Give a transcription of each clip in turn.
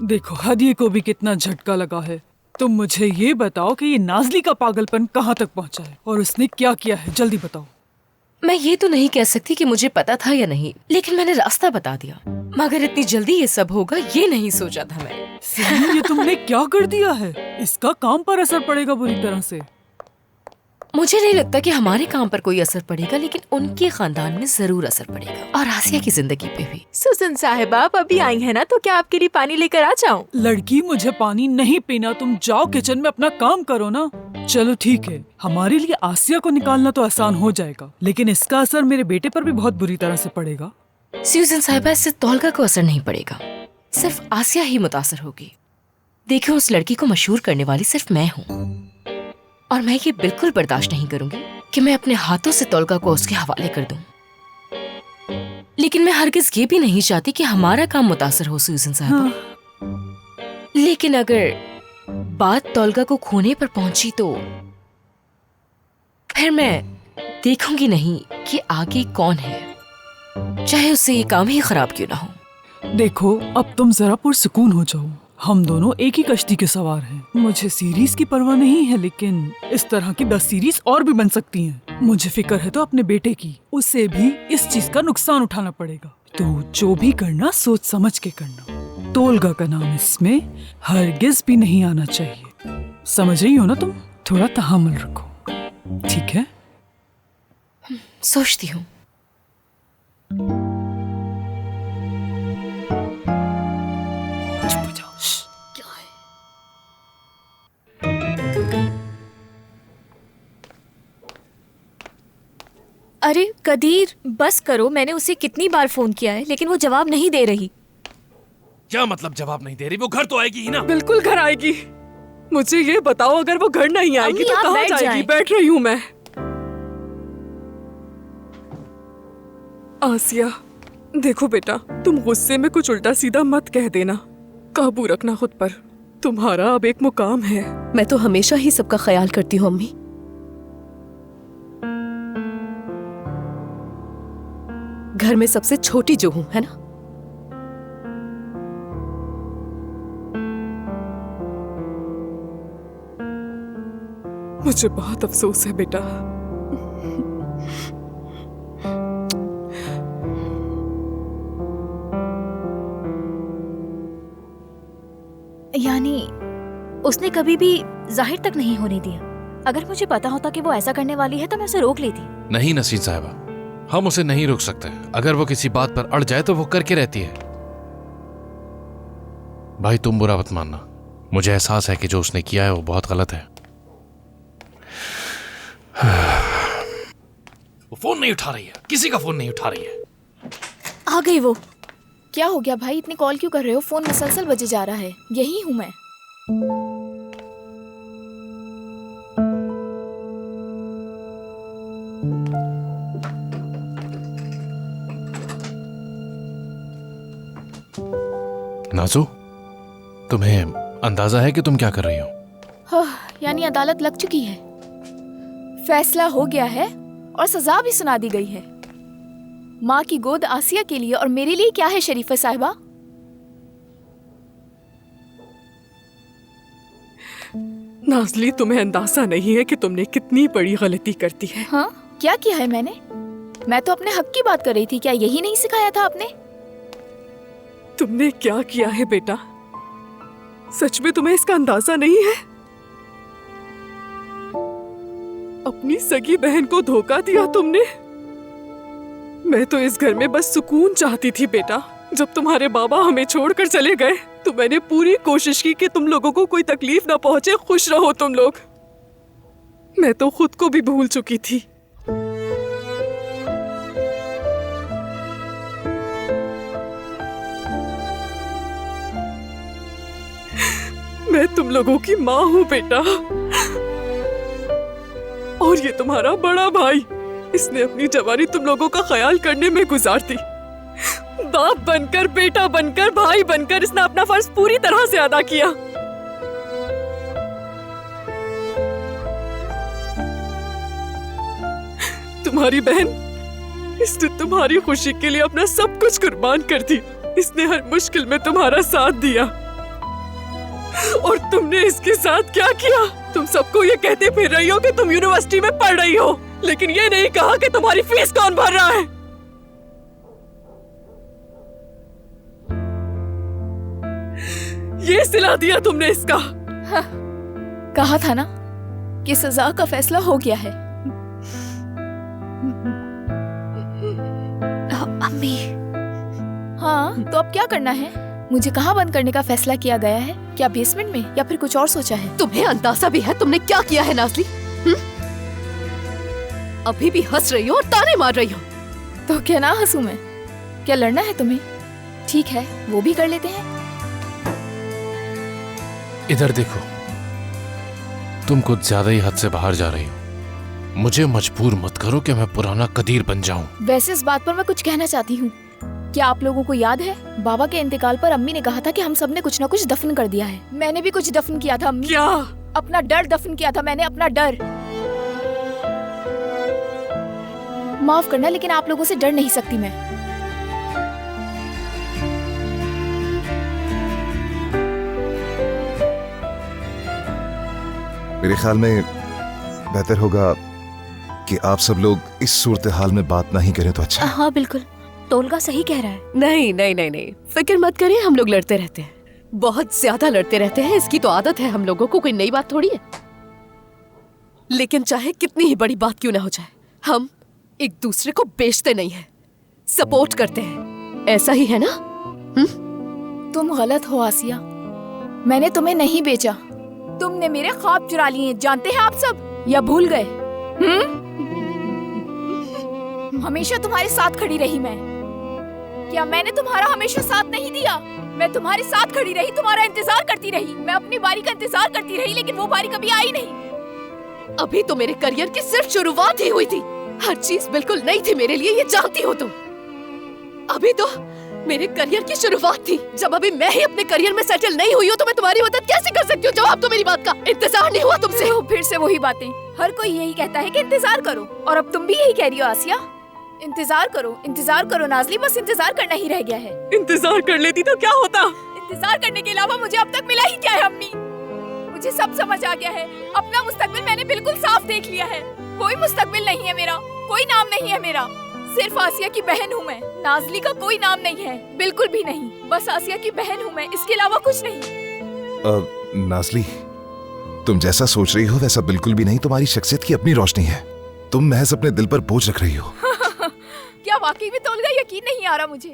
देखो हदिये को भी कितना झटका लगा है। तुम मुझे ये बताओ कि ये नाज़ली का पागलपन कहाँ तक पहुँचा है और उसने क्या किया है, जल्दी बताओ। मैं ये तो नहीं कह सकती कि मुझे पता था या नहीं, लेकिन मैंने रास्ता बता दिया। मगर इतनी जल्दी ये सब होगा ये नहीं सोचा था मैंने। सिमी, ये तुमने क्या कर दिया है? इसका काम पर असर पड़ेगा बुरी तरह से। मुझे नहीं लगता कि हमारे काम पर कोई असर पड़ेगा, लेकिन उनके खानदान में जरूर असर पड़ेगा और आसिया की जिंदगी पे भी। सुसन साहिबा, आप अभी आई है ना, तो क्या आपके लिए पानी लेकर आ जाऊं? लड़की, मुझे पानी नहीं पीना, तुम जाओ किचन में अपना काम करो ना। चलो ठीक है, हमारे लिए आसिया को निकालना तो आसान हो जाएगा, लेकिन इसका असर मेरे बेटे पर भी बहुत बुरी तरह से पड़ेगा। सुसन साहिबा, इससे तौलगा को असर नहीं पड़ेगा, सिर्फ आसिया ही मुतासर होगी। देखो, उस लड़की को मशहूर करने वाली सिर्फ मैं हूँ और मैं ये बिल्कुल बर्दाश्त नहीं करूंगी कि मैं अपने हाथों से तौलगा को उसके हवाले कर दूं। लेकिन मैं हरगिज ये भी नहीं चाहती कि हमारा काम मुतासर हो सुसन साहिबा। लेकिन अगर बात तौलगा को खोने पर पहुंची तो फिर मैं देखूंगी नहीं कि आगे कौन है, चाहे उससे ये काम ही खराब क्यों ना हो। देखो, अब तुम जरा पुरसुकून हो जाओ। हम दोनों एक ही कश्ती के सवार हैं। मुझे सीरीज की परवाह नहीं है, लेकिन इस तरह की 10 सीरीज और भी बन सकती हैं। मुझे फिक्र है तो अपने बेटे की, उसे भी इस चीज का नुकसान उठाना पड़ेगा। तो जो भी करना सोच समझ के करना। तोलगा का नाम इसमें हरगिज भी नहीं आना चाहिए। समझ रही हो ना तुम? थोड़ा तहम्मुल रखो, ठीक है? सोचती हूँ। अरे कदीर, बस करो। मैंने उसे कितनी बार फोन किया है, लेकिन वो जवाब नहीं दे रही। क्या मतलब जवाब नहीं दे रही? वो घर तो आएगी ही ना। बिल्कुल घर आएगी। मुझे ये बताओ, अगर वो घर नहीं आएगी तो आप कहाँ बैठ जाएगी? जाएं। बैठ रही हूँ मैं। आसिया, देखो बेटा, तुम गुस्से में कुछ उल्टा सीधा मत कह देना। काबू रखना खुद पर। तुम्हारा अब एक मुकाम है। मैं तो हमेशा ही सबका ख्याल करती हूँ अम्मी। घर में सबसे छोटी जो हूँ, है ना? मुझे बहुत अफसोस है बेटा। यानी उसने कभी भी जाहिर तक नहीं होने दिया। अगर मुझे पता होता कि वो ऐसा करने वाली है तो मैं उसे रोक लेती। नहीं नसीर साहिबा, हम उसे नहीं रोक सकते। अगर वो किसी बात पर अड़ जाए तो वो करके रहती है। भाई तुम बुरा मत मानना, मुझे एहसास है कि जो उसने किया है वो बहुत गलत है। वो फोन नहीं उठा रही है, किसी का फोन नहीं उठा रही है। आ गई वो। क्या हो गया भाई, इतने कॉल क्यों कर रहे हो? फोन मसलसल बजे जा रहा है। यही हूँ मैं। नाजू, तुम्हें अंदाजा है कि तुम क्या कर रही हो? यानी अदालत लग चुकी है, फैसला हो गया है और सजा भी सुना दी गई है। माँ की गोद आसिया के लिए और मेरे लिए क्या है शरीफा साहिबा? नाज़ली, तुम्हें अंदाजा नहीं है कि तुमने कितनी बड़ी गलती करती है। हाँ, क्या किया है मैंने? मैं तो अपने हक की बात कर रही थी। क्या यही नहीं सिखाया था आपने? तुमने क्या किया है बेटा? सच में तुम्हें इसका अंदाजा नहीं है? अपनी सगी बहन को धोखा दिया तुमने। मैं तो इस घर में बस सुकून चाहती थी बेटा। जब तुम्हारे बाबा हमें छोड़कर चले गए तो मैंने पूरी कोशिश की कि तुम लोगों को कोई तकलीफ ना पहुंचे, खुश रहो तुम लोग। मैं तो खुद को भी भूल चुकी थी। मैं तुम लोगों की माँ हूँ बेटा, और ये तुम्हारा बड़ा भाई। इसने अपनी जवानी तुम लोगों का ख्याल करने में गुजार दी। बाप बनकर, बेटा बनकर, भाई बनकर इसने अपना फर्ज पूरी तरह से अदा किया। तुम्हारी बहन, इसने तुम्हारी खुशी के लिए अपना सब कुछ कुर्बान कर दिया। इसने हर मुश्किल में तुम्हारा साथ दिया। और तुमने इसके साथ क्या किया? तुम सबको ये कहते फिर रही हो कि तुम यूनिवर्सिटी में पढ़ रही हो, लेकिन ये नहीं कहा कि तुम्हारी फीस कौन भर रहा है। ये सिला दिया तुमने इसका। हाँ, कहा था ना कि सजा का फैसला हो गया है। अम्मी, हाँ, तो अब क्या करना है? मुझे कहाँ बंद करने का फैसला किया गया है? क्या बेसमेंट में, या फिर कुछ और सोचा है? तुम्हें अंदाजा भी है तुमने क्या किया है नाज़ली? अभी भी हंस रही हो और ताने मार रही हो। तो क्या ना हंसूं मैं? क्या लड़ना है तुम्हें? ठीक है, वो भी कर लेते हैं। इधर देखो, तुम कुछ ज्यादा ही हद से बाहर जा रही हो। मुझे मजबूर मत करो कि मैं पुराना कदीर बन जाऊं। वैसे इस बात पर मैं कुछ कहना चाहती हूँ। क्या आप लोगों को याद है, बाबा के इंतकाल पर अम्मी ने कहा था कि हम सब ने कुछ ना कुछ दफन कर दिया है। मैंने भी कुछ दफन किया था अम्मी। क्या? अपना डर दफन किया था मैंने, अपना डर। माफ करना, लेकिन आप लोगों से डर नहीं सकती मैं। मेरे ख्याल में बेहतर होगा कि आप सब लोग इस सूरत हाल में बात नहीं करें तो अच्छा है। हाँ बिल्कुल, तोलगा सही कह रहा है। नहीं नहीं नहीं नहीं, फिक्र मत करिए, हम लोग लड़ते रहते हैं, बहुत ज्यादा लड़ते रहते हैं। इसकी तो आदत है हम लोगों को, कोई नई बात थोड़ी है। लेकिन चाहे कितनी ही बड़ी बात क्यों ना हो जाए, हम एक दूसरे को बेचते नहीं है, सपोर्ट करते हैं। ऐसा ही है ना? तुम गलत हो आसिया, मैंने तुम्हें नहीं बेचा। तुमने मेरे ख्वाब चुरा लिए, जानते हैं आप सब, या भूल गए? हमेशा तुम्हारे साथ खड़ी रही मैं। क्या मैंने तुम्हारा हमेशा साथ नहीं दिया? मैं तुम्हारे साथ खड़ी रही, तुम्हारा इंतजार करती रही, मैं अपनी बारी का इंतजार करती रही, लेकिन वो बारी कभी आई नहीं। अभी तो मेरे करियर की सिर्फ शुरुआत ही हुई थी। हर चीज बिल्कुल नई थी मेरे लिए, ये जानती हो तुम। अभी तो मेरे करियर की शुरुआत थी। जब अभी मैं ही अपने करियर में सेटल नहीं हुई हूँ तो मैं तुम्हारी मदद कैसे कर सकती हूँ? जवाब तो मेरी बात का। इंतजार नहीं हुआ तुमसे। फिर से वही बातें। हर कोई यही कहता है कि इंतजार करो, और अब तुम भी यही कह रही हो आसिया। इंतजार करो नाज़ली, बस इंतजार करना ही रह गया है। इंतजार कर लेती तो क्या होता? इंतजार करने के अलावा मुझे अब तक मिला ही क्या है अम्मी? मुझे सब समझ आ गया है। अपना मुस्तकबिल मैंने बिल्कुल साफ देख लिया है। कोई मुस्तकबिल नहीं है मेरा, कोई नाम नहीं है मेरा। सिर्फ आसिया की बहन हूँ मैं, नाज़ली का कोई नाम नहीं है, बिल्कुल भी नहीं। बस आसिया की बहन हूँ मैं, इसके अलावा कुछ नहीं। नाज़ली, तुम जैसा सोच रही हो वैसा बिल्कुल भी नहीं। तुम्हारी शख्सियत की अपनी रोशनी है, तुम महज अपने दिल पर बोझ रख रही हो। क्या वाकई में तोलगा यकीन नहीं आ रहा मुझे?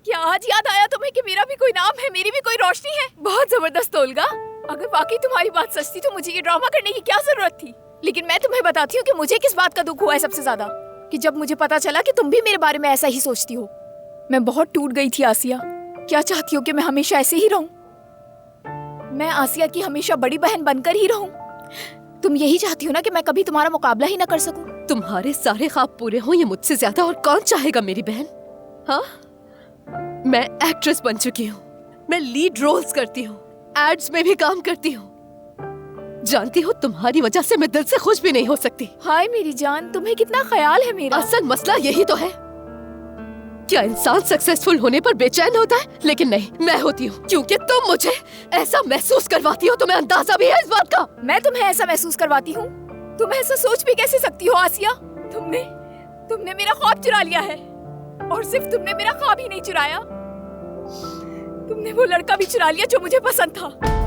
क्या आज याद आया तुम्हें कि मेरा भी कोई नाम है, मेरी भी कोई रोशनी है? बहुत जबरदस्त तोलगा। अगर वाकई तुम्हारी बात सच थी तो मुझे ये ड्रामा करने की क्या जरूरत थी? लेकिन मैं तुम्हें बताती हूँ कि मुझे किस बात का दुख हुआ है सबसे ज्यादा, कि जब मुझे पता चला कि तुम भी मेरे बारे में ऐसा ही सोचती हो। मैं बहुत टूट गई थी आसिया। क्या चाहती हो कि मैं हमेशा ऐसे ही रहूं? मैं आसिया की हमेशा बड़ी बहन बनकर ही रहूं? तुम यही चाहती हो ना कि मैं कभी तुम्हारा मुकाबला ही ना कर सकूं? तुम्हारे सारे ख्वाब पूरे हो ये मुझसे ज्यादा और कौन चाहेगा मेरी बहन? हाँ, मैं एक्ट्रेस बन चुकी हूँ, मैं लीड रोल्स करती हूँ, एड्स में भी काम करती हूँ। जानती हो तुम्हारी वजह से मैं दिल से खुश भी नहीं हो सकती। हाय मेरी जान, तुम्हें कितना ख्याल है मेरा। असल मसला यही तो है। क्या इंसान सक्सेसफुल होने पर बेचैन होता है? लेकिन नहीं, मैं होती हूँ, क्योंकि तुम मुझे ऐसा महसूस करवाती हो। तुम्हें अंदाजा भी है इस बात का? मैं तुम्हें ऐसा महसूस करवाती हूँ? तुम ऐसा सोच भी कैसे सकती हो आसिया? तुमने मेरा ख्वाब चुरा लिया है, और सिर्फ तुमने मेरा ख्वाब ही नहीं चुराया, तुमने वो लड़का भी चुरा लिया जो मुझे पसंद था।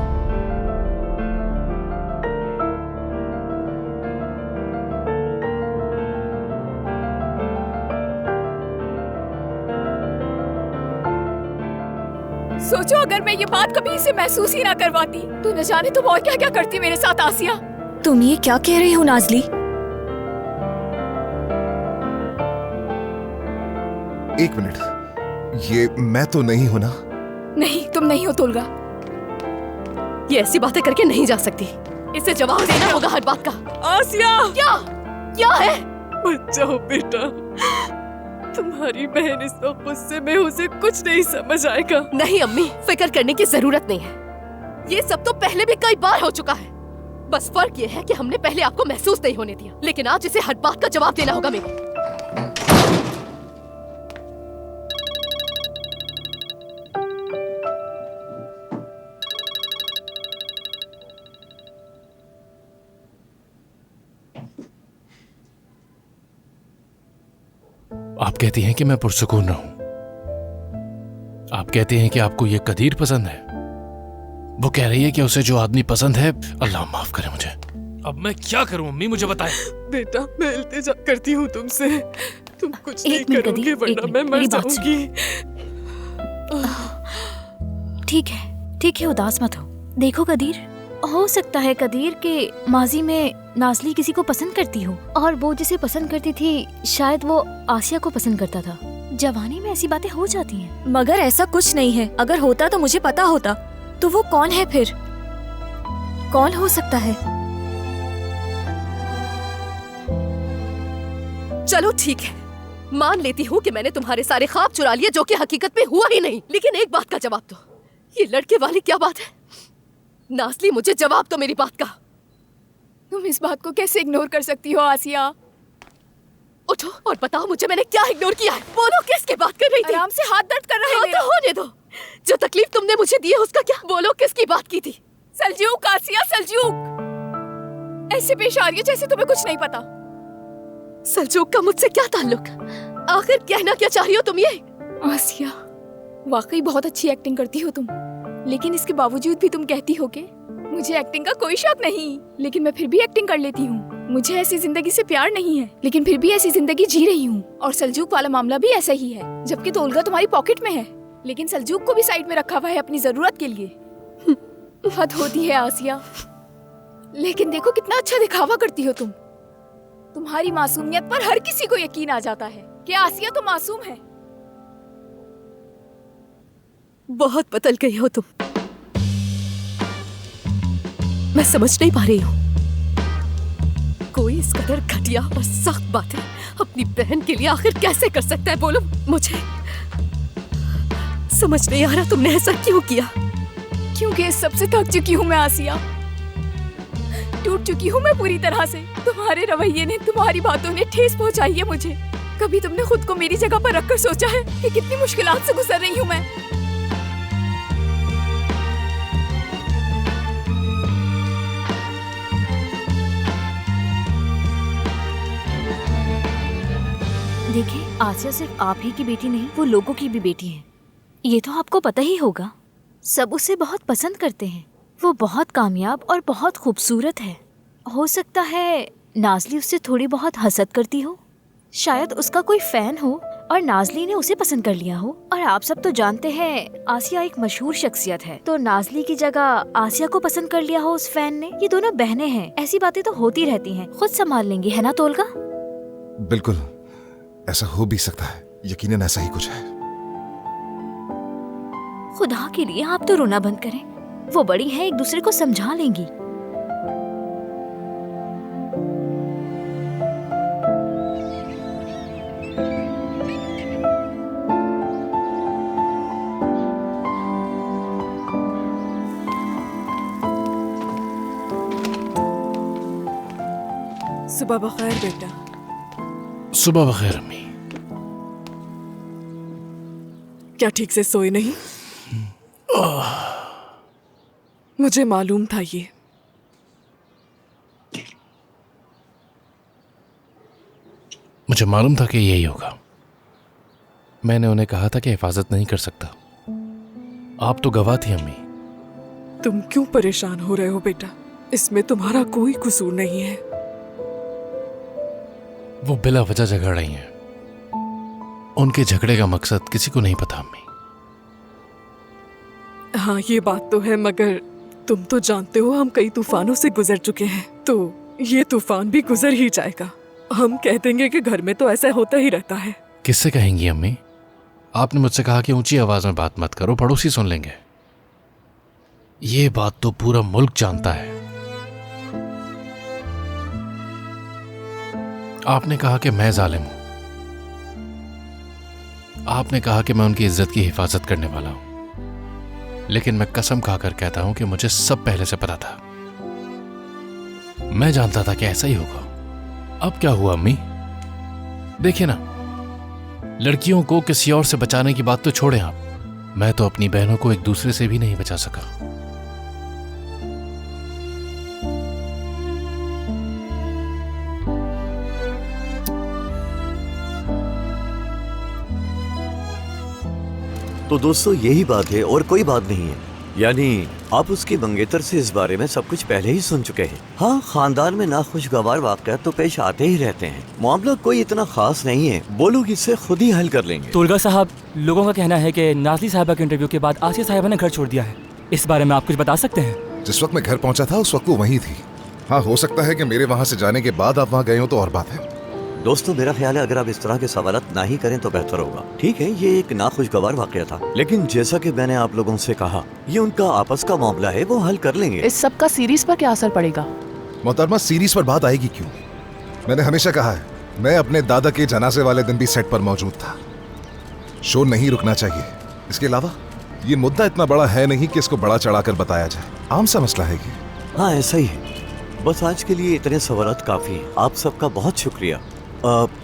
सोचो अगर मैं ये बात कभी इसे महसूस ही ना करवाती तो न जाने तुम और क्या क्या करती मेरे साथ आसिया। तुम ये क्या कह रही हो नाज़ली? एक मिनट, ये मैं तो नहीं हूं ना? नहीं, तुम नहीं हो तोलगा। ये ऐसी बातें करके नहीं जा सकती, इसे जवाब देना होगा हर बात का। आसिया, क्या है? मत जाओ बेटा, तुम्हारी बहन इस वक्त गुस्से में, उसे कुछ नहीं समझ आएगा। नहीं अम्मी, फिक्र करने की जरूरत नहीं है। ये सब तो पहले भी कई बार हो चुका है। बस फर्क ये है कि हमने पहले आपको महसूस नहीं होने दिया, लेकिन आज इसे हर बात का जवाब देना होगा मेरे। आप कहती हैं कि मैं पुरसुकून रहूं। आप कहती हैं कि आपको ये कदीर पसंद है। वो कह रही है कि उसे जो आदमी पसंद है, अल्लाह माफ करे मुझे। अब मैं क्या करूं अम्मी, मुझे बताएं। बेटा, मैं इल्तिजा करती हूँ तुमसे, तुम कुछ नहीं एक मिनट करोगे कदीर, वरना एक मैं मिनट, मर मेरी बात सुन। जाऊंगी। ठीक है, उदास मत हो। देखो कदीर, हो सकता है कदीर कि माजी में नाज़ली किसी को पसंद करती हो, और वो जिसे पसंद करती थी शायद वो आसिया को पसंद करता था। जवानी में ऐसी बातें हो जाती हैं। मगर ऐसा कुछ नहीं है। अगर होता तो मुझे पता होता। तो वो कौन है फिर? कौन हो सकता है? चलो ठीक है, मान लेती हूँ कि मैंने तुम्हारे सारे ख्वाब चुरा लिए, जो कि हकीकत में हुआ ही नहीं। लेकिन एक बात का जवाब दो, ये लड़के वाली क्या बात है? नाज़ली, मुझे जवाब दो मेरी बात का। तुम इस बात को कैसे इग्नोर कर सकती हो आसिया? उठो और बताओ मुझे, मैंने क्या इग्नोर किया है? बोलो, किसकी बात कर रही थी? आराम से, हाथ दर्द कर रहा है हाँ, मेरा। तो होने दो। जो तकलीफ तुमने मुझे दी है उसका क्या? बोलो, किसकी बात की थी? सलजूक, आसिया, सलजूक। ऐसे पेश आ रही है जैसे तुम्हें कुछ नहीं पता। सलजूक का मुझसे क्या ताल्लुक? आखिर कहना क्या चाह रही हो तुम ये? आसिया, वाकई बहुत अच्छी एक्टिंग करती हो तुम, लेकिन इसके बावजूद भी तुम कहती हो कि मुझे एक्टिंग का कोई शौक नहीं। लेकिन मैं फिर भी एक्टिंग कर लेती हूँ। मुझे ऐसी जिंदगी से प्यार नहीं है, लेकिन फिर भी ऐसी जिंदगी जी रही हूँ। और सलजूक वाला मामला भी ऐसा ही है, जबकि तोलगा तुम्हारी पॉकेट में है, लेकिन सलजूक को भी साइड में रखा हुआ है अपनी जरूरत के लिए। हद होती है आसिया। लेकिन देखो कितना अच्छा दिखावा करती हो तुम। तुम्हारी मासूमियत पर हर किसी को यकीन आ जाता है कि आसिया तो मासूम है। बहुत बदल गई हो तुम। मैं समझ नहीं पा रही हूँ, कोई इस कदर घटिया और सख्त बातें अपनी बहन के लिए आखिर कैसे कर सकता है? बोलो मुझे, समझ नहीं आ रहा तुमने ऐसा क्यों किया। क्योंकि इस सबसे थक चुकी हूँ मैं आसिया, टूट चुकी हूँ मैं पूरी तरह से। तुम्हारे रवैये ने, तुम्हारी बातों ने ठेस पहुंचाई है मुझे। कभी तुमने खुद को मेरी जगह पर रखकर सोचा है कि कितनी मुश्किलात से गुजर रही हूँ मैं? देखिए, आसिया सिर्फ आप ही की बेटी नहीं, वो लोगों की भी बेटी है। ये तो आपको पता ही होगा। सब उसे बहुत पसंद करते हैं। वो बहुत कामयाब और बहुत खूबसूरत है। हो सकता है नाज़ली उससे थोड़ी बहुत हसद करती हो। शायद उसका कोई फैन हो और नाज़ली ने उसे पसंद कर लिया हो। और आप सब तो जानते हैं आसिया एक मशहूर शख्सियत है, तो नाज़ली की जगह आसिया को पसंद कर लिया हो उस फैन ने। ये दोनों बहनें हैं, ऐसी बातें तो होती रहती हैं। खुद संभाल लेंगी, है ना तोलगा? बिल्कुल, ऐसा हो भी सकता है। यकीनन ऐसा ही कुछ है। खुदा के लिए आप तो रोना बंद करें। वो बड़ी हैं, एक दूसरे को समझा लेंगी। सुबह बखैर बेटा। सुबह बखैर अम्मी। क्या ठीक से सोए नहीं? मुझे मालूम था ये। मुझे मालूम था कि यही होगा। मैंने उन्हें कहा था कि हिफाजत नहीं कर सकता। आप तो गवाह थी अम्मी। तुम क्यों परेशान हो रहे हो बेटा? इसमें तुम्हारा कोई कसूर नहीं है। वो बिला वजह झगड़ रही हैं। उनके झगड़े का मकसद किसी को नहीं पता अम्मी। हाँ, ये बात तो है, मगर तुम तो जानते हो हम कई तूफानों से गुजर चुके हैं, तो ये तूफान भी गुजर ही जाएगा। हम कह देंगे कि घर में तो ऐसा होता ही रहता है। किससे कहेंगी अम्मी? आपने मुझसे कहा कि ऊंची आवाज में बात मत करो, पड़ोसी सुन लेंगे। ये बात तो पूरा मुल्क जानता है। आपने कहा कि मैं जालिम हूं। आपने कहा कि मैं उनकी इज्जत की हिफाजत करने वाला हूं, लेकिन मैं कसम खाकर कहता हूं कि मुझे सब पहले से पता था। मैं जानता था कि ऐसा ही होगा। अब क्या हुआ अम्मी? देखिए ना, लड़कियों को किसी और से बचाने की बात तो छोड़ें आप, मैं तो अपनी बहनों को एक दूसरे से भी नहीं बचा सका। तो दोस्तों यही बात है और कोई बात नहीं है। यानी आप उसकी मंगेतर से इस बारे में सब कुछ पहले ही सुन चुके हैं। हाँ, खानदान में नाखुशगवार वाक़यात तो पेश आते ही रहते हैं। मामला कोई इतना खास नहीं है, वो लोग इससे खुद ही हल कर लेंगे। तोलगा साहब, लोगों का कहना है कि नाज़ली साहिबा के इंटरव्यू के बाद आसिया साहिबा ने घर छोड़ दिया है। इस बारे में आप कुछ बता सकते हैं? जिस वक्त मैं घर पहुंचा था उस वक्त वो वहीं थी। हाँ, हो सकता है कि मेरे वहां से जाने के बाद आप वहां गए हो तो और बात है। दोस्तों मेरा ख्याल है अगर आप इस तरह के सवालात ना ही करें तो बेहतर होगा। ठीक है, ये एक नाखुशगवार वाकया था, लेकिन जैसा कि मैंने आप लोगों से कहा, ये उनका आपस का मामला है, वो हल कर लेंगे। इस सब का सीरीज पर क्या असर पड़ेगा? मोहतरमा, सीरीज पर बात आएगी क्यों? मैंने हमेशा कहा है, मैं अपने दादा के जनाजे वाले दिन भी सेट पर मौजूद था। शो नहीं रुकना चाहिए। इसके अलावा ये मुद्दा इतना बड़ा है नहीं कि इसको बड़ा चढ़ाकर बताया जाए। आम सा मसला है ये। हाँ, ऐसा ही है। बस आज के लिए इतने सवालात काफी हैं। आप सबका बहुत शुक्रिया।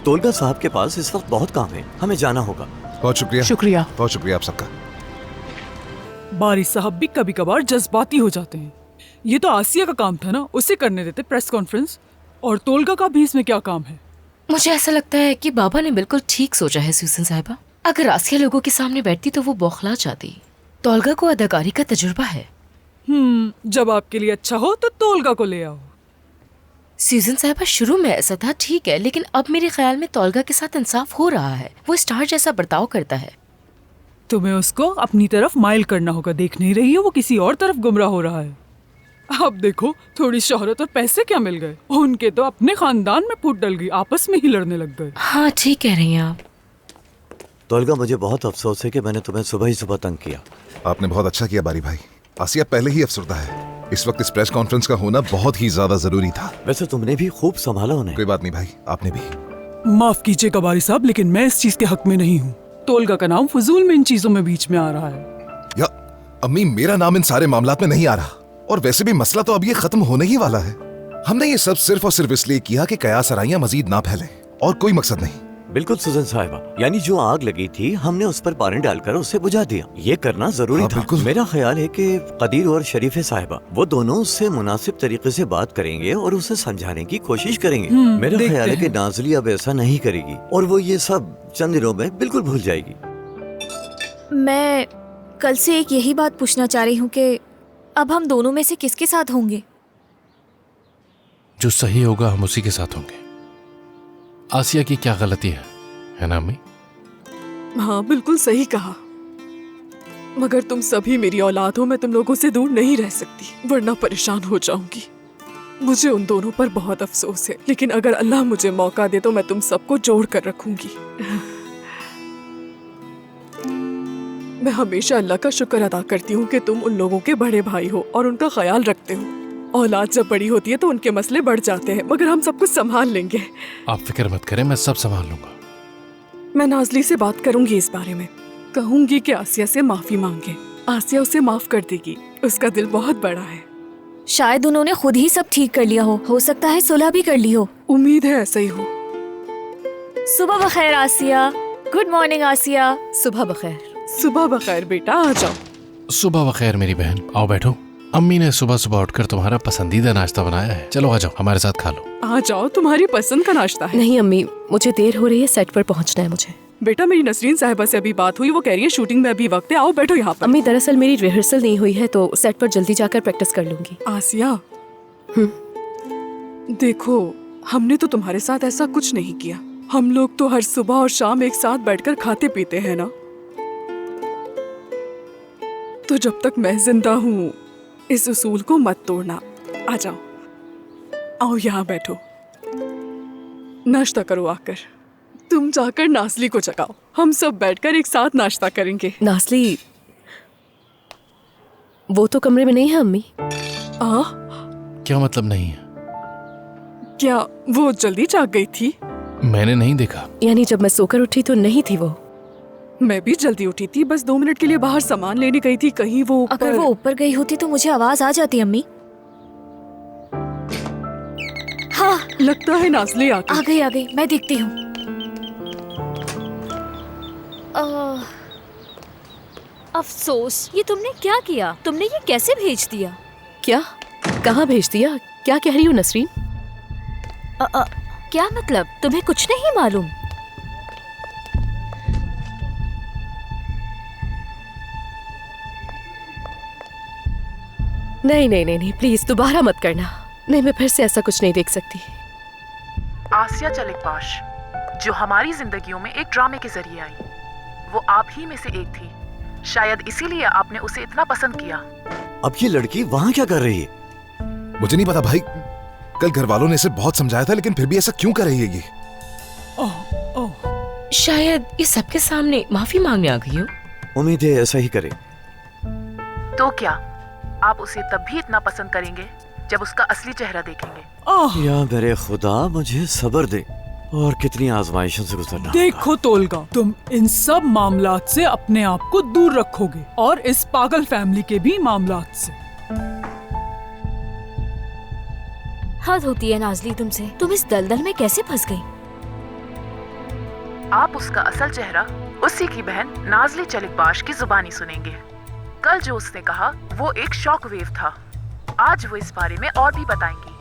तोलगा साहब के पास इस वक्त बहुत काम है, हमें जाना होगा। बहुत शुक्रिया। शुक्रिया। बहुत शुक्रिया आप सबका। बारिश साहब भी कभी कभार जज्बाती हो जाते हैं। ये तो आसिया का काम था ना, उसे करने देते प्रेस कॉन्फ्रेंस। और तोलगा का भी इसमें क्या काम है? मुझे ऐसा लगता है कि बाबा ने बिल्कुल ठीक सोचा है सूजन साहिबा। अगर आसिया लोगों के सामने बैठती तो वो बौखला जाती। तोलगा को अदाकारी का तजुर्बा है। जब आपके लिए अच्छा हो तो तोलगा को ले आओ। सूजन साहिबा, शुरू में ऐसा था, ठीक है, लेकिन अब मेरे ख्याल में तोलगा के साथ इंसाफ हो रहा है। वो स्टार जैसा बर्ताव करता है। तुम्हें उसको अपनी तरफ माइल करना होगा। देख नहीं रही हो वो किसी और तरफ गुमराह हो रहा है। अब देखो, थोड़ी शोहरत और पैसे क्या मिल गए, उनके तो अपने खानदान में फूट डल गई, आपस में ही लड़ने लग गए। हाँ, ठीक कह रही हैं आप। तोलगा, मुझे बहुत अफसोस है कि मैंने तुम्हें सुबह ही सुबह तंग किया। आपने बहुत अच्छा किया बारी भाई। आसिया पहले ही अफसरदा है। इस वक्त इस प्रेस कॉन्फ्रेंस का होना बहुत ही ज्यादा जरूरी था। वैसे तुमने भी खूब संभाला उन्हें। कोई बात नहीं भाई, आपने भी। माफ कीजिएगा बारी साहब, लेकिन मैं इस चीज के हक में नहीं हूँ। तोलगा का नाम फजूल में इन चीजों में बीच में आ रहा है। या अम्मी, मेरा नाम इन सारे मामलात में नहीं आ रहा। और वैसे भी मसला तो अब ये खत्म होने ही वाला है। हमने ये सब सिर्फ और सिर्फ इसलिए किया कि कयास आराइयां मजीद ना फैले, और कोई मकसद नहीं। बिल्कुल सुजन साहिबा, यानी जो आग लगी थी हमने उस पर पानी डालकर उसे बुझा दिया। ये करना जरूरी था। मेरा ख्याल है कि कदीर और शरीफे साहिबा, वो दोनों उससे मुनासिब तरीके से बात करेंगे और उसे समझाने की कोशिश करेंगे। मेरा ख्याल है कि नाज़ली अब ऐसा नहीं करेगी और वो ये सब चंद दिनों में बिल्कुल भूल जाएगी। मैं कल से एक यही बात पूछना चाह रही हूँ कि अब हम दोनों में से किसके साथ होंगे? जो सही होगा हम उसी के साथ होंगे। आसिया की क्या गलती है ना अम्मी? हाँ, बिल्कुल सही कहा। मगर तुम सभी मेरी औलाद हो, मैं तुम लोगों से दूर नहीं रह सकती, वरना परेशान हो जाऊंगी। मुझे उन दोनों पर बहुत अफसोस है, लेकिन अगर अल्लाह मुझे मौका दे तो मैं तुम सबको जोड़ कर रखूंगी। मैं हमेशा अल्लाह का शुक्र अदा करती हूँ कि तुम उन लोगों के बड़े भाई हो और उनका ख्याल रखते हो। औलाद जब बड़ी होती है तो उनके मसले बढ़ जाते हैं, मगर हम सब कुछ संभाल लेंगे। आप फिक्र मत करें, मैं सब संभाल लूंगा। मैं नाज़ली से बात करूंगी इस बारे में। कहूंगी कि आसिया से माफी मांगे। आसिया उसे माफ कर देगी, उसका दिल बहुत बड़ा है। शायद उन्होंने खुद ही सब ठीक कर लिया हो सकता है सुलह भी कर ली हो। उम्मीद है ऐसा ही हो। सुबह बखैर आसिया। गुड मॉर्निंग आसिया। सुबह बखैर। सुबह बखैर बेटा, आ जाओ। सुबह बखैर मेरी बहन, आओ बैठो। अम्मी ने सुबह सुबह उठकर तुम्हारा पसंदीदा नाश्ता बनाया है, चलो आ जाओ हमारे साथ खा लो। आ जाओ, तुम्हारी पसंद का नाश्ता है। नहीं अम्मी, मुझे देर हो रही है, सेट पर पहुंचना है मुझे। बेटा, मेरी नसरीन साहिबा से अभी बात हुई, वो कह रही है शूटिंग में अभी वक्त है, आओ बैठो यहाँ पर। अम्मी, दरअसल मेरी रिहर्सल नहीं हुई है तो सेट पर जल्दी जाकर प्रैक्टिस कर लूंगी। आसिया, देखो, हमने तो तुम्हारे साथ ऐसा कुछ नहीं किया। हम लोग तो हर सुबह और शाम एक साथ बैठकर खाते पीते हैं ना। तो जब तक मैं जिंदा हूँ इस उसूल को मत तोड़ना। आ जाओ, आओ यहाँ बैठो, नाश्ता करो आकर। तुम जाकर नाज़ली को जगाओ, हम सब बैठकर एक साथ नाश्ता करेंगे। नाज़ली, वो तो कमरे में नहीं है अम्मी। क्या मतलब नहीं है? क्या वो जल्दी जाग गई थी? मैंने नहीं देखा। यानी जब मैं सोकर उठी तो नहीं थी वो? मैं भी जल्दी उठी थी, बस 2 मिनट के लिए बाहर सामान लेने गई थी। कहीं वो अगर वो ऊपर गई होती तो मुझे आवाज आ जाती अम्मी। हाँ, लगता है नाज़ली आ गई, मैं देखती हूँ। अफसोस, ये तुमने क्या किया? तुमने ये कैसे भेज दिया? क्या? कहाँ भेज दिया? क्या कह रही हो नसरीन? क्या मतलब? तुम्हें कुछ नहीं मालूम? नहीं नहीं नहीं नहीं, प्लीज दोबारा मत करना। नहीं, मैं फिर से ऐसा कुछ नहीं देख सकती। आसिया चलिकबाश, जो हमारी जिंदगियों में एक ड्रामे के जरिए आई, वो आप ही में से एक थी। शायद इसीलिए आपने उसे इतना पसंद किया। अब ये लड़की वहाँ क्या कर रही है? मुझे नहीं पता भाई, कल घर वालों ने इसे बहुत समझाया था, लेकिन फिर भी ऐसा क्यों कर रही है ये? शायद ये सबके सामने माफी मांगने आ गई हो। उम्मीद है ऐसा ही करे। तो क्या आप उसे तब भी इतना पसंद करेंगे जब उसका असली चेहरा देखेंगे? या मेरे खुदा, मुझे सब्र दे। और कितनी आजमाइशों से गुजरना। देखो तोलगा, तुम इन सब मामलात से अपने आप को दूर रखोगे और इस पागल फैमिली के भी मामलात से। हद होती है नाजली तुमसे। तुम इस दलदल में कैसे फंस गई? आप उसका असल चेहरा उसी की बहन नाजली चलिकबाश की जुबानी सुनेंगे। कल जो उसने कहा वो एक शॉक वेव था। आज वो इस बारे में और भी बताएंगी।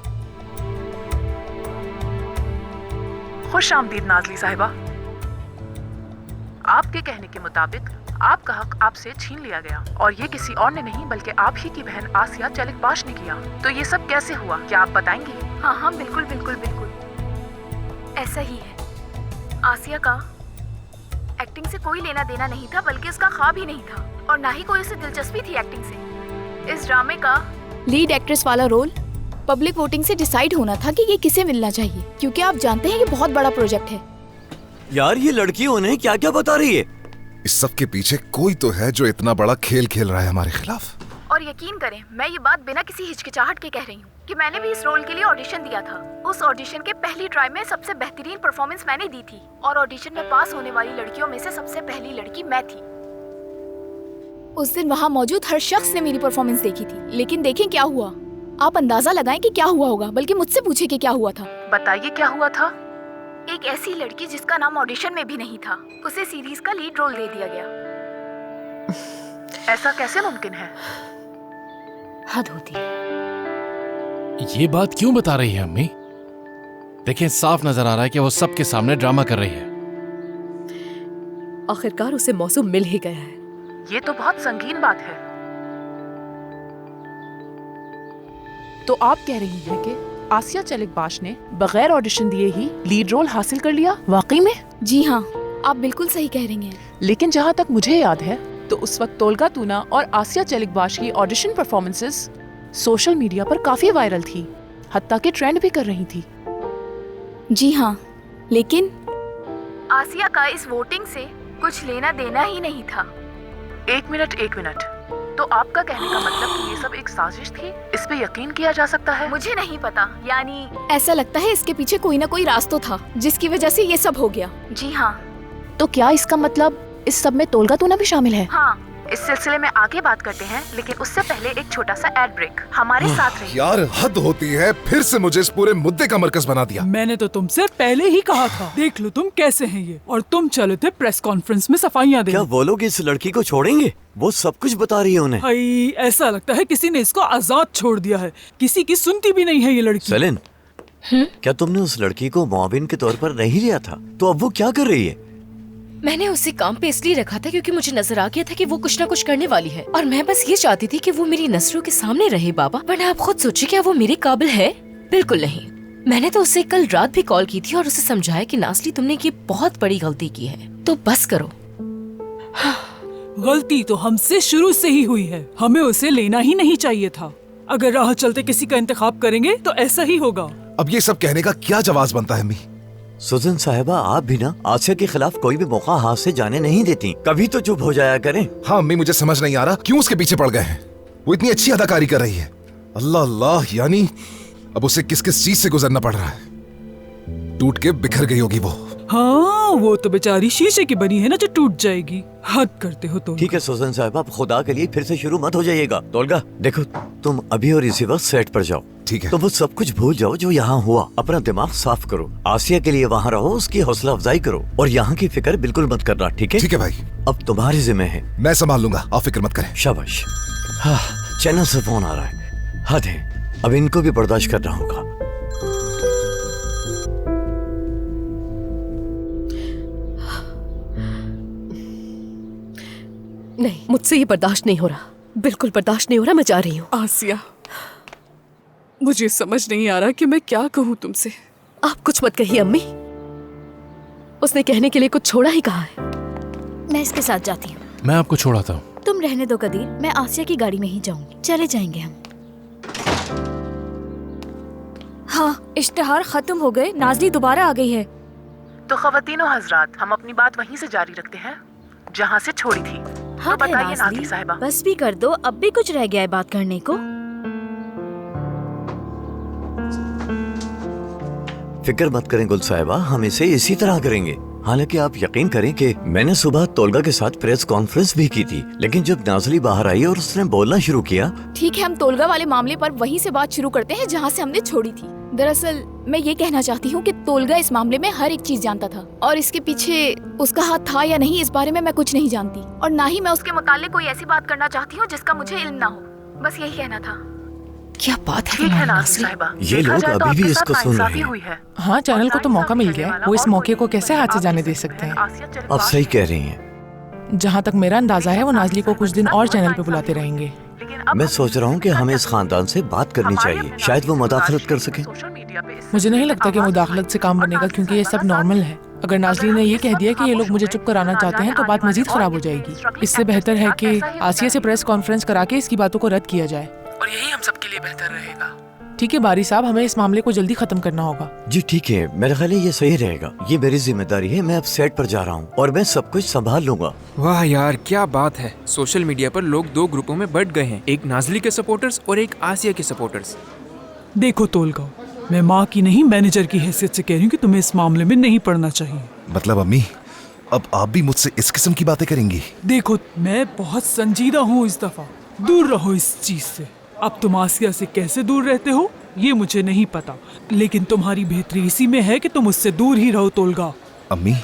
खुश आमदीद नाजली साहिबा। आपके कहने के मुताबिक आपका हक आपसे छीन लिया गया, और ये किसी और ने नहीं बल्कि आप ही की बहन आसिया चलिकबाश ने किया। तो ये सब कैसे हुआ, क्या आप बताएंगी? हाँ हाँ, बिल्कुल बिल्कुल बिल्कुल ऐसा ही है। आसिया का एक्टिंग से कोई लेना देना नहीं था, बल्कि उसका ख्वाब ही नहीं था, और ना ही कोई उसे दिलचस्पी थी एक्टिंग से। इस ड्रामे का लीड एक्ट्रेस वाला रोल पब्लिक वोटिंग से डिसाइड होना था कि ये किसे मिलना चाहिए, क्योंकि आप जानते हैं ये बहुत बड़ा प्रोजेक्ट है। यार ये लड़की उन्हें क्या क्या बता रही है? इस सब के पीछे कोई तो है जो इतना बड़ा खेल खेल रहा है हमारे खिलाफ। और यकीन करें, मैं ये बात बिना किसी हिचकिचाहट के कह रही हूँ कि मैंने भी इस रोल के लिए ऑडिशन दिया था। उस ऑडिशन के पहली ट्राई में सबसे बेहतरीन परफॉर्मेंस मैंने दी थी, और ऑडिशन में पास होने वाली लड़कियों में से सबसे पहली लड़की मैं थी। उस दिन वहाँ मौजूद हर शख्स ने मेरी परफॉर्मेंस देखी थी, लेकिन देखें क्या हुआ। आप अंदाजा लगाएं कि क्या हुआ होगा, बल्कि मुझसे पूछे कि क्या हुआ था। बताइए क्या हुआ था। एक ऐसी लड़की जिसका नाम ऑडिशन में भी नहीं था, उसे सीरीज का लीड रोल दे दिया गया। ऐसा कैसे मुमकिन है? हद होती है। ये बात क्यों बता रही है अम्मी? देखिए, साफ नजर आ रहा है कि वो सबके सामने ड्रामा कर रही है। आखिरकार उसे मौसम मिल ही गया है। ये तो बहुत संगीन बात है। तो आप कह रही हैं कि आसिया चलिकबाश ने बगैर ऑडिशन दिए ही लीड रोल हासिल कर लिया? वाकई में? जी हाँ, आप बिल्कुल सही कह रही हैं। लेकिन जहाँ तक मुझे याद है तो उस वक्त तोलगा तूना और आसिया चलिकबाश की ऑडिशन परफॉर्मेंसेस सोशल मीडिया पर काफी वायरल थी, हत्ता कि ट्रेंड भी कर रही थी। जी हाँ, लेकिन आसिया का इस वोटिंग से कुछ लेना देना ही नहीं था। एक मिनट। तो आपका कहने का मतलब कि ये सब एक साजिश थी? इस पे यकीन किया जा सकता है? मुझे नहीं पता, यानी ऐसा लगता है इसके पीछे कोई ना कोई राज तो था, जिसकी वजह से ये सब हो गया। जी हाँ। तो क्या इसका मतलब इस सब में तोलगा तूना भी शामिल है? हाँ, इस सिलसिले में आगे बात करते हैं, लेकिन उससे पहले एक छोटा सा एड ब्रेक। हमारे साथ रहिए। यार हद होती है, फिर से मुझे इस पूरे मुद्दे का मरकज बना दिया। मैंने तो तुमसे पहले ही कहा था, देख लो तुम कैसे हैं ये। और तुम चले थे प्रेस कॉन्फ्रेंस में सफाइयाँ देने। क्या वो लोग इस लड़की को छोड़ेंगे? वो सब कुछ बता रही है उन्हें। भाई, ऐसा लगता है किसी ने इसको आजाद छोड़ दिया है, किसी की सुनती भी नहीं है ये लड़की। सेलिन, क्या तुमने उस लड़की को मुआविन के तौर पर नहीं लिया था? तो अब वो क्या कर रही है? मैंने उसे काम पे इसलिए रखा था क्योंकि मुझे नजर आ गया था कि वो कुछ ना कुछ करने वाली है, और मैं बस ये चाहती थी कि वो मेरी नजरों के सामने रहे बाबा। वरना आप खुद सोचिए, क्या वो मेरे काबिल है? बिल्कुल नहीं। मैंने तो उसे कल रात भी कॉल की थी और उसे समझाया कि नासली, तुमने ये बहुत बड़ी गलती की है, तो बस करो। गलती तो हमसे शुरू से ही हुई है, हमें उसे लेना ही नहीं चाहिए था। अगर राह चलते किसी का इंतखाब करेंगे तो ऐसा ही होगा। अब ये सब कहने का क्या जवाब बनता है अम्मी? सुजन साहिबा, आप भी ना आसिया के खिलाफ कोई भी मौका हाथ से जाने नहीं देती। कभी तो चुप हो जाया करें। हाँ अम्मी, मुझे समझ नहीं आ रहा क्यों उसके पीछे पड़ गए हैं। वो इतनी अच्छी अदाकारी कर रही है। अल्लाह अल्लाह, यानी अब उसे किस किस चीज से गुजरना पड़ रहा है। टूट के बिखर गई होगी वो। हाँ, वो तो बेचारी शीशे की बनी है ना, जो टूट जाएगी। हद करते हो तो। ठीक है सुजन साहिबा, खुदा के लिए फिर से शुरू मत हो जाइएगा। तोलगा, देखो तुम अभी और इसी वक्त सेट पर जाओ। ठीक है। तो वो सब कुछ भूल जाओ जो यहाँ हुआ। अपना दिमाग साफ करो। आसिया के लिए वहाँ रहो, उसकी हौसला अफजाई करो, और यहाँ की फिक्र बिल्कुल मत करना। ठीक है? ठीक है भाई। अब तुम्हारी जिम्मे है। मैं संभाल लूंगा, आप फिक्र मत करें। शाबाश। हाँ, चैनल से फोन आ रहा है। हद है, अब इनको भी बर्दाश्त करना होगा। नहीं, मुझसे ये बर्दाश्त नहीं हो रहा। बिल्कुल बर्दाश्त नहीं हो रहा, मैं जा रही हूँ। आसिया, मुझे समझ नहीं आ रहा कि मैं क्या कहूँ तुमसे। आप कुछ मत कहिए अम्मी, उसने कहने के लिए कुछ छोड़ा ही कहा है। मैं इसके साथ जाती हूँ। मैं आपको छोड़ाता हूँ। तुम रहने दो कदीर, मैं आसिया की गाड़ी में ही जाऊंगी। चले जाएंगे हम। हाँ, इश्तिहार खत्म हो गए, नाज़ली दोबारा आ गई है। तो ख़वातीनो हज़रात, हम अपनी बात वहीं से जारी रखते हैं जहाँ से छोड़ी थी। हाँ, तो बताइए नाज़ली नाज़ली, साहिबा। बस भी कर दो, अब भी कुछ रह गया है बात करने को। फिक्र मत करें गुल साहिबा, हम इसे इसी तरह करेंगे। हालांकि आप यकीन करें कि मैंने सुबह तोलगा के साथ प्रेस कॉन्फ्रेंस भी की थी, लेकिन जब नाज़ली बाहर आई और उसने बोलना शुरू किया। ठीक है, हम तोलगा वाले मामले पर वहीं से बात शुरू करते हैं जहाँ से हमने छोड़ी थी। दरअसल मैं ये कहना चाहती हूँ कि तोलगा इस मामले में हर एक चीज जानता था, और इसके पीछे उसका हाथ था या नहीं इस बारे में मैं कुछ नहीं जानती, और ना ही मैं उसके मुताल्लिक कोई ऐसी बात करना चाहती हूँ जिसका मुझे इल्म ना हो। बस यही कहना था। क्या बात है ठीक है नाज़ली साहिबा, ये लोग अभी भी इसको सुन रहे हुई हैं। है। हाँ, चैनल को तो मौका मिल गया, वो इस मौके को कैसे हाथ से जाने दे सकते हैं। आप सही कह रही हैं। जहाँ तक मेरा अंदाजा है, वो नाज़ली को कुछ दिन और चैनल पे बुलाते रहेंगे। मैं सोच रहा हूँ कि हमें इस खानदान से बात करनी चाहिए, शायद वो मुदाखलत कर सके। मुझे नहीं लगता कि मुदाखलत से काम बनेगा, क्योंकि ये सब नॉर्मल है। अगर नाज़ली ने ये कह दिया कि ये लोग मुझे चुप कराना चाहते हैं, तो बात मजीद खराब हो जाएगी। इससे बेहतर है कि आसिया से प्रेस कॉन्फ्रेंस करा के इसकी बातों को रद्द किया जाए, और यही हम सबके लिए बेहतर रहेगा। ठीक है बारी साहब, हमें इस मामले को जल्दी खत्म करना होगा। जी ठीक है, मेरे ख्याल है ये सही रहेगा। ये मेरी जिम्मेदारी है, मैं अब सेट पर जा रहा हूँ और मैं सब कुछ संभाल लूंगा। वाह यार, क्या बात है। सोशल मीडिया पर लोग दो ग्रुपों में बंट गए हैं, एक नाज़ली के सपोर्टर्स और एक आसिया के सपोर्टर्स। देखो तोलगा, मैं माँ की नहीं मैनेजर की हैसियत से कह रही हूँ कि तुम्हें इस मामले में नहीं पड़ना चाहिए। मतलब अम्मी, अब आप भी मुझसे इस किस्म की बातें करेंगी? देखो, मैं बहुत संजीदा हूँ इस दफा, दूर रहो इस चीज से। अब तुम आसिया से कैसे दूर रहते हो ये मुझे नहीं पता, लेकिन तुम्हारी बेहतरी इसी में है कि तुम उससे दूर ही रहो तोलगा। अम्मी,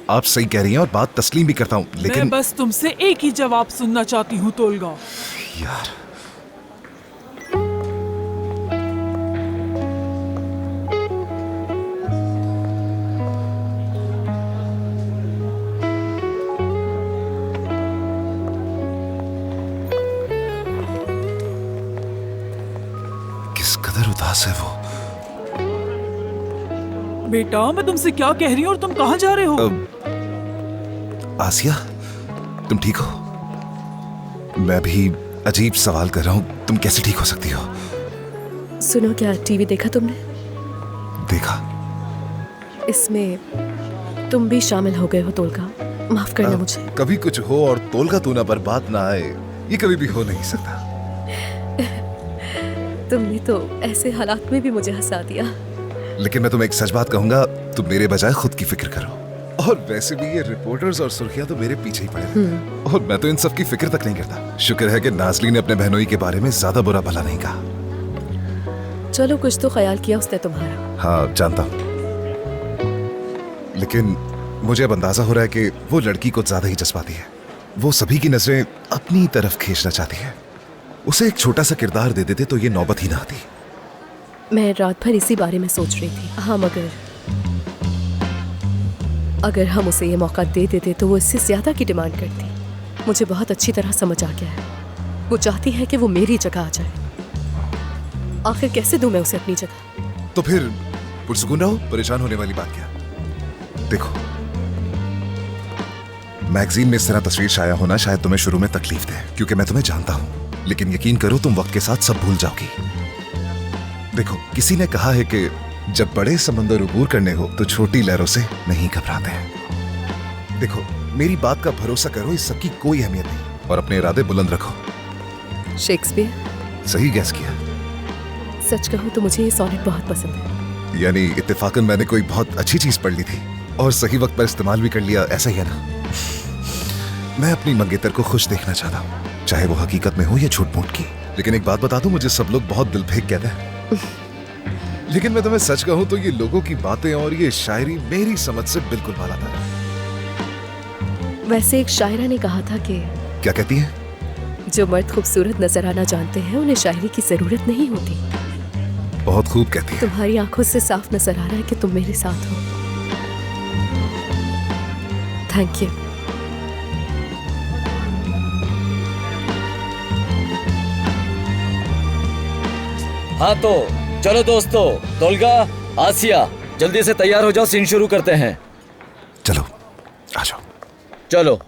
आप सही कह रही हैं और बात तस्लीम भी करता हूँ, लेकिन मैं बस तुमसे एक ही जवाब सुनना चाहती हूँ तोलगा। यार, उदास है वो। बेटा, मैं तुमसे क्या कह रही हूँ और तुम कहाँ जा रहे हो? आसिया, तुम ठीक हो? मैं भी अजीब सवाल कर रहा हूँ, तुम कैसे ठीक हो सकती हो? सुनो, क्या टीवी देखा तुमने? देखा। इसमें तुम भी शामिल हो गए हो तोलगा, माफ करना मुझे। कभी कुछ हो और तोलगा तूना पर बात ना आए, ये कभी भी हो नहीं सकता। तुमने तो ऐसे हालात में भी मुझे हंसा दिया। लेकिन मैं तुम्हें एक सच बात कहूंगा, तुम मेरे बजाय खुद की फिक्र करो। और वैसे भी ये रिपोर्टर्स और सुर्खियां तो मेरे पीछे ही पड़े रहते हैं, और मैं तो इन सब की फिक्र तक नहीं करता। शुक्र है कि नाज़ली ने अपने बहनोई के बारे में ज्यादा बुरा भला नहीं कहा। चलो, कुछ तो ख्याल किया उसने तुम्हारा। हाँ, जानता हूँ, लेकिन मुझे अब अंदाजा हो रहा है कि वो लड़की को ज्यादा ही जज्बाती है। वो सभी की नजरें अपनी तरफ खींचना चाहती है। उसे एक छोटा सा किरदार दे देते तो ये नौबत ही ना आती। मैं रात भर इसी बारे में सोच रही थी। हाँ, अगर हम उसे ये मौका दे देते तो वो इससे ज्यादा की डिमांड करती। मुझे बहुत अच्छी तरह समझ आ गया है, वो चाहती है कि वो मेरी जगह आ जाए। आखिर कैसे दूं मैं उसे अपनी जगह? तो फिर पुरसुकून रहो, परेशान होने वाली बात क्या। देखो, मैगजीन में इस तरह तस्वीर शाया होना शायद तुम्हें शुरू में तकलीफ दे, क्योंकि मैं तुम्हें जानता हूं, लेकिन यकीन करो तुम वक्त के साथ सब भूल जाओगी। देखो, किसी ने कहा है कि जब बड़े समंदर अबूर करने हो तो छोटी लहरों से नहीं घबराते हैं। देखो, मेरी बात का भरोसा करो, इस सब की कोई अहमियत नहीं, और अपने इरादे बुलंद रखो। शेक्सपियर? सही गैस किया। सच कहूं तो मुझे ये सोनेट बहुत पसंद है। यानी इत्तेफाकन मैंने कोई बहुत अच्छी चीज पढ़ ली थी और सही वक्त पर इस्तेमाल भी कर लिया, ऐसा ही है ना? मैं अपनी मंगेतर को खुश देखना चाहता हूँ, चाहे वो हकीकत में हो या झूठ मूठ की। लेकिन एक बात बता दूं, मुझे सब लोग बहुत दिल फेंक कहते हैं, लेकिन मैं तुम्हें सच कहूं तो ये लोगों की बातें और ये शायरी मेरी समझ से बिल्कुल बालातर है। वैसे एक शायरा ने कहा था कि क्या कहती है? जो मर्द खूबसूरत नजर आना जानते हैं उन्हें शायरी की जरूरत नहीं होती। बहुत खूब कहती है। तुम्हारी आंखों से साफ नजर आ रहा है कि तुम मेरे साथ हो। Thank you. हाँ तो चलो दोस्तों, तोल्गा, आसिया, जल्दी से तैयार हो जाओ, सीन शुरू करते हैं। चलो आ जाओ। चलो।